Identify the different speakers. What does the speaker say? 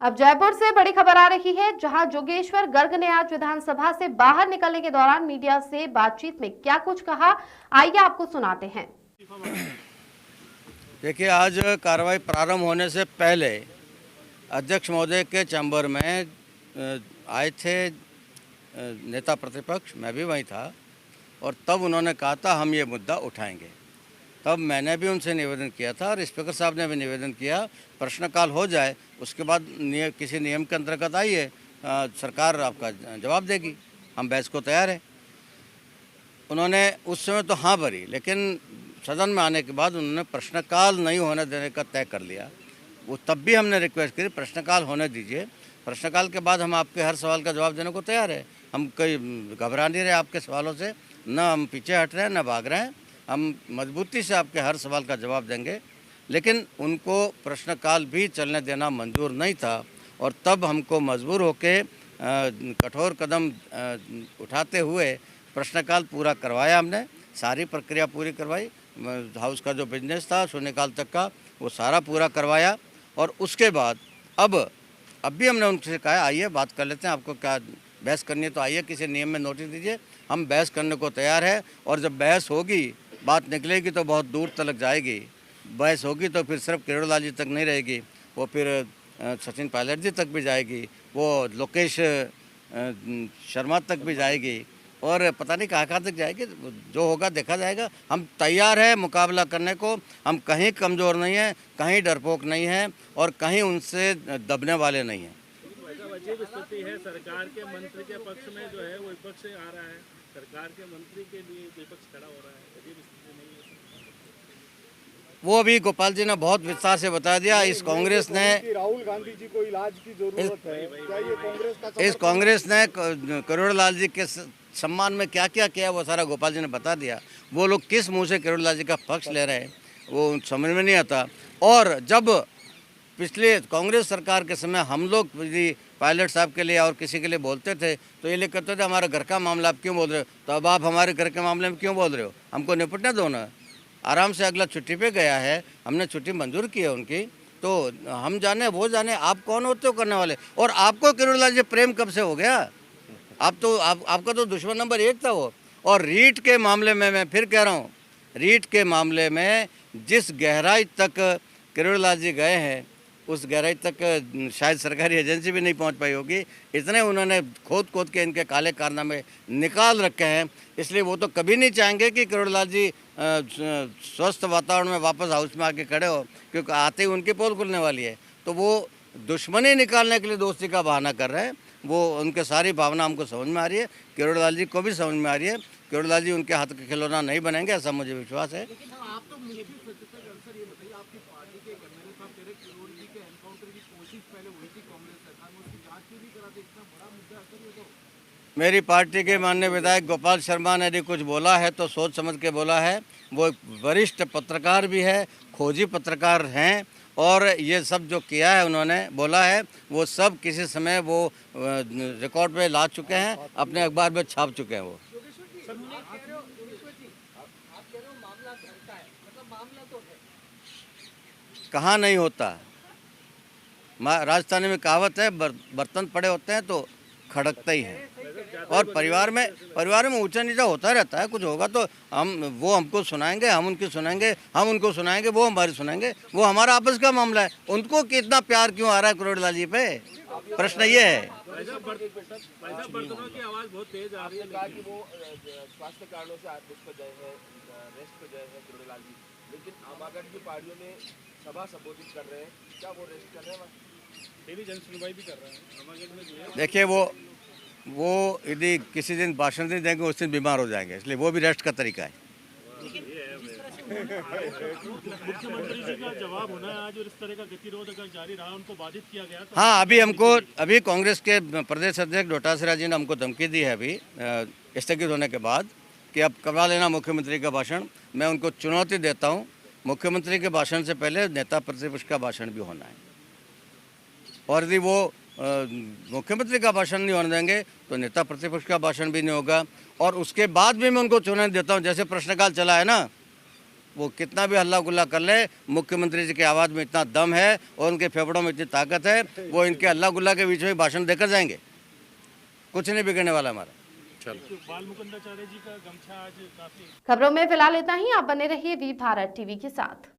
Speaker 1: अब जयपुर से बड़ी खबर आ रही है, जहां जोगेश्वर गर्ग ने आज विधानसभा से बाहर निकलने के दौरान मीडिया से बातचीत में क्या कुछ कहा, आइए आपको सुनाते हैं।
Speaker 2: देखिए, आज कार्रवाई प्रारंभ होने से पहले अध्यक्ष महोदय के चैम्बर में आए थे नेता प्रतिपक्ष, मैं भी वहीं था और तब उन्होंने कहा था हम ये मुद्दा उठाएंगे। तब मैंने भी उनसे निवेदन किया था और स्पीकर साहब ने भी निवेदन किया, प्रश्नकाल हो जाए उसके बाद किसी नियम के अंतर्गत आइए, सरकार आपका जवाब देगी, हम बहस को तैयार है। उन्होंने उस समय तो हाँ भरी, लेकिन सदन में आने के बाद उन्होंने प्रश्नकाल नहीं होने देने का तय कर लिया। वो तब भी हमने रिक्वेस्ट करी प्रश्नकाल होने दीजिए, प्रश्नकाल के बाद हम आपके हर सवाल का जवाब देने को तैयार है। हम कोई घबरा नहीं रहे आपके सवालों से, न हम पीछे हट रहे हैं न भाग रहे हैं, हम मजबूती से आपके हर सवाल का जवाब देंगे। लेकिन उनको प्रश्नकाल भी चलने देना मंजूर नहीं था और तब हमको मजबूर होकर कठोर कदम उठाते हुए प्रश्नकाल पूरा करवाया। हमने सारी प्रक्रिया पूरी करवाई, हाउस का जो बिजनेस था शून्यकाल तक का वो सारा पूरा करवाया। और उसके बाद अब भी हमने उनसे कहा आइए बात कर लेते हैं, आपको क्या बहस करनी है तो आइए किसी नियम में नोटिस दीजिए, हम बहस करने को तैयार है। और जब बहस होगी, बात निकलेगी तो बहुत दूर तक जाएगी। बहस होगी तो फिर सिर्फ किरोड़ीलाल जी तक नहीं रहेगी, वो फिर सचिन पायलट जी तक भी जाएगी, वो लोकेश शर्मा तक भी जाएगी और पता नहीं कहाँ तक जाएगी। जो होगा देखा जाएगा। हम तैयार हैं मुकाबला करने को, हम कहीं कमज़ोर नहीं हैं, कहीं डरपोक नहीं हैं और कहीं उनसे दबने वाले नहीं हैं।
Speaker 3: अजीब स्थिति है, सरकार के मंत्री के पक्ष में जो है वो विपक्ष से आ रहा है, सरकार के मंत्री के लिए विपक्ष खड़ा हो रहा है, अजीब स्थिति नहीं है।
Speaker 2: वो अभी गोपाल जी ने बहुत विस्तार से बता दिया। इस कांग्रेस ने
Speaker 4: राहुल गांधी जी को इलाज की जरूरत है, क्या ये कांग्रेस का
Speaker 2: इस कांग्रेस ने किरोड़ीलाल जी के सम्मान में क्या क्या किया वो सारा गोपाल जी ने बता दिया। वो लोग किस मुंह से किरोड़ीलाल जी का पक्ष ले रहे हैं वो समझ में नहीं आता। और जब पिछले कांग्रेस सरकार के समय हम लोग पायलट साहब के लिए और किसी के लिए बोलते थे तो ये लिख करते थे हमारा घर का मामला आप क्यों बोल रहे हो, तो अब आप हमारे घर के मामले में क्यों बोल रहे हो, हमको निपटने दो ना। आराम से अगला छुट्टी पे गया है, हमने छुट्टी मंजूर की है उनकी, तो हम जाने वो जाने, आप कौन होते हो करने वाले। और आपको किरोड़ीलाल जी प्रेम कब से हो गया, आपका तो दुश्मन नंबर 1 था वो। और रीट के मामले में मैं फिर कह रहा हूँ, रीट के मामले में जिस गहराई तक किरोड़ीलाल जी गए हैं उस गहराई तक शायद सरकारी एजेंसी भी नहीं पहुंच पाई होगी। इतने उन्होंने खोद के इनके काले कारनामे निकाल रखे हैं। इसलिए वो तो कभी नहीं चाहेंगे कि किरोड़ीलाल जी स्वस्थ वातावरण में वापस हाउस में आके खड़े हो, क्योंकि आते ही उनकी पोल खुलने वाली है। तो वो दुश्मनी निकालने के लिए दोस्ती का बहाना कर रहे हैं। वो उनके सारी भावना हमको समझ में आ रही है, किरोड़ीलाल जी को भी समझ में आ रही है। किरोड़ीलाल जी उनके हाथ का खिलौना नहीं बनेंगे, ऐसा मुझे विश्वास है। मेरी पार्टी के माननीय विधायक गोपाल शर्मा ने यदि कुछ बोला है तो सोच समझ के बोला है। वो एक वरिष्ठ पत्रकार भी है, खोजी पत्रकार हैं और ये सब जो किया है उन्होंने बोला है वो सब किसी समय वो रिकॉर्ड पे ला चुके हैं, अपने अखबार में छाप चुके हैं। वो कहाँ नहीं होता। राजस्थानी में कहावत है, बर्तन पड़े होते हैं तो खड़कता ही है। और परिवार में ऊंचा नीचा होता रहता है। कुछ होगा तो वो हमको सुनाएंगे, हम उनकी सुनाएंगे, हम उनको सुनाएंगे, वो हमारी सुनाएंगे। वो हमारा आपस का मामला है। उनको कितना प्यार क्यों आ रहा है किरोड़ीलाल जी पे, प्रश्न ये है।
Speaker 3: बर्तनों की आवाज बहुत तेज आ रही है।
Speaker 4: कहा कि वो स्वास्थ्य कारणों से रेस्ट पे गए हैं किरोड़ीलाल जी, लेकिन आम आदमी की पार्टियों ने सभा संबोधित कर रहे हैं, क्या वो रेस्ट कर रहे हैं?
Speaker 3: जन सुनवाई भी कर रहे हैं।
Speaker 2: देखिए, वो यदि किसी दिन भाषण नहीं देंगे उस दिन बीमार हो जाएंगे, इसलिए वो भी रेस्ट का तरीका है।
Speaker 3: मुख्यमंत्री जी का जवाब होना है आज, और इस तरह का गतिरोध अगर जारी रहा, उनको बाधित किया गया तो
Speaker 2: हाँ, अभी कांग्रेस के प्रदेश अध्यक्ष डोटासरा जी ने हमको धमकी दी है अभी स्थगित होने के बाद कि अब करवा लेना मुख्यमंत्री का भाषण। मैं उनको चुनौती देता हूँ, मुख्यमंत्री के भाषण से पहले नेता प्रतिपक्ष का भाषण भी होना है। और यदि वो मुख्यमंत्री का भाषण नहीं होने देंगे तो नेता प्रतिपक्ष का भाषण भी नहीं होगा। और उसके बाद भी मैं उनको चुनौती देता हूँ, जैसे प्रश्नकाल चला है ना, वो कितना भी हल्ला गुल्ला कर ले, मुख्यमंत्री जी की आवाज़ में इतना दम है और उनके फेफड़ों में इतनी ताकत है, वो इनके हल्ला गुल्ला के बीच में भाषण देकर जाएंगे, कुछ नहीं बिगड़ने वाला हमारा।
Speaker 3: बाल मुकुंदाचार्य जी का गमछा आज काफी।
Speaker 1: खबरों में फिलहाल इतना ही। आप बने रहिए वी भारत टीवी के साथ।